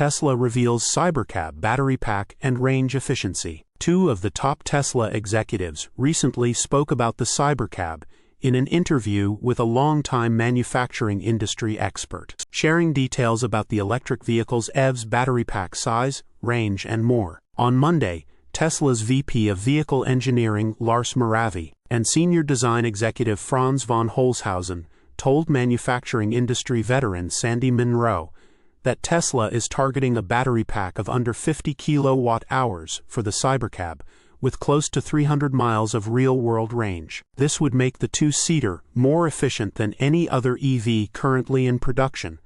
Tesla reveals Cybercab battery pack and range efficiency. Two of the top Tesla executives recently spoke about the Cybercab in an interview with a longtime manufacturing industry expert, sharing details about the electric vehicle's EV's battery pack size, range, and more. On Monday, Tesla's VP of Vehicle Engineering Lars Moravy and Senior Design Executive Franz von Holzhausen told manufacturing industry veteran Sandy Munro that Tesla is targeting a battery pack of under 50 kilowatt-hours for the Cybercab, with close to 300 miles of real-world range. This would make the two-seater more efficient than any other EV currently in production,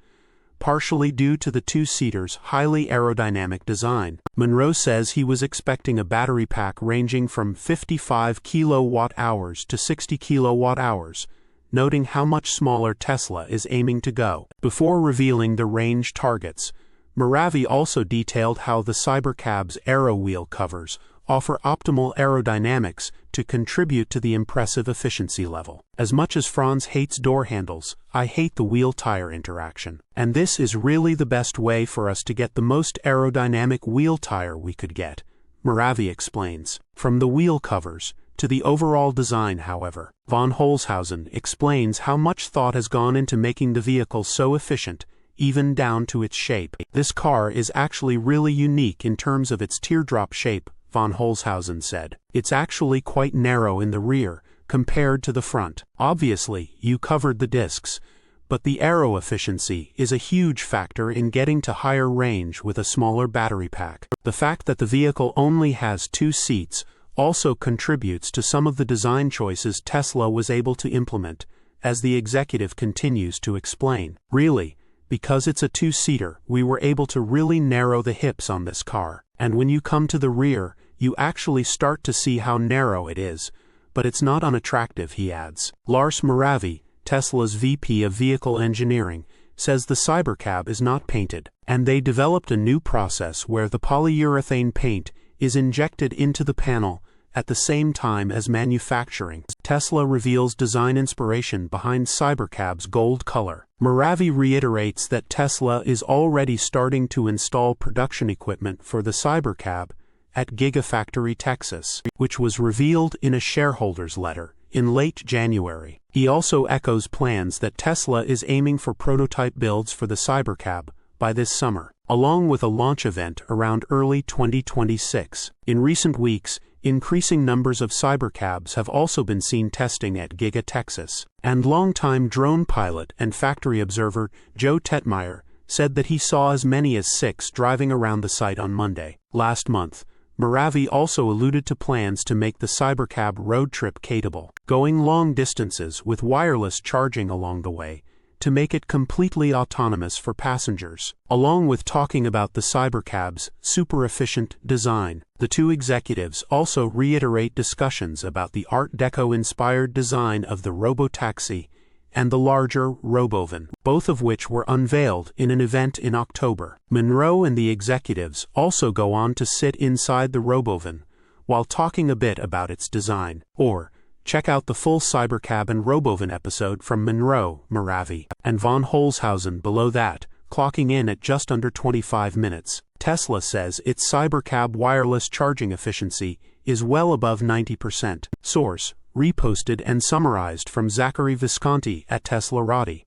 partially due to the two-seater's highly aerodynamic design. Munro says he was expecting a battery pack ranging from 55 kilowatt-hours to 60 kilowatt-hours, noting how much smaller Tesla is aiming to go. Before revealing the range targets, Moravy also detailed how the Cybercab's aero wheel covers offer optimal aerodynamics to contribute to the impressive efficiency level. As much as Franz hates door handles, I hate the wheel-tire interaction. And this is really the best way for us to get the most aerodynamic wheel tire we could get, Moravy explains. From the wheel covers to the overall design, however, von Holzhausen explains how much thought has gone into making the vehicle so efficient, even down to its shape. This car is actually really unique in terms of its teardrop shape, von Holzhausen said. It's actually quite narrow in the rear, compared to the front. Obviously, you covered the discs, but the aero efficiency is a huge factor in getting to higher range with a smaller battery pack. The fact that the vehicle only has two seats also contributes to some of the design choices Tesla was able to implement, as the executive continues to explain. Really, because it's a two-seater, we were able to really narrow the hips on this car. And when you come to the rear, you actually start to see how narrow it is, but it's not unattractive, he adds. Lars Moravy, Tesla's VP of Vehicle Engineering, says the Cybercab is not painted, and they developed a new process where the polyurethane paint is injected into the panel at the same time as manufacturing. Tesla reveals design inspiration behind Cybercab's gold color. Moravy reiterates that Tesla is already starting to install production equipment for the Cybercab at Gigafactory Texas, which was revealed in a shareholders' letter in late January. He also echoes plans that Tesla is aiming for prototype builds for the Cybercab by this summer, along with a launch event around early 2026. In recent weeks, increasing numbers of Cybercabs have also been seen testing at Giga Texas, and longtime drone pilot and factory observer Joe Tetmeyer said that he saw as many as 6 driving around the site on Monday. Last month, Moravy also alluded to plans to make the Cybercab road trip capable, going long distances with wireless charging along the way, to make it completely autonomous for passengers. Along with talking about the Cybercab's super-efficient design, the two executives also reiterate discussions about the Art Deco-inspired design of the robotaxi and the larger Robovan, both of which were unveiled in an event in October. Munro and the executives also go on to sit inside the Robovan while talking a bit about its design. Or, check out the full Cybercab and Robovan episode from Munro, Moravy, and von Holzhausen below that, clocking in at just under 25 minutes. Tesla says its Cybercab wireless charging efficiency is well above 90%. Source: reposted and summarized from Zachary Visconti at teslarati.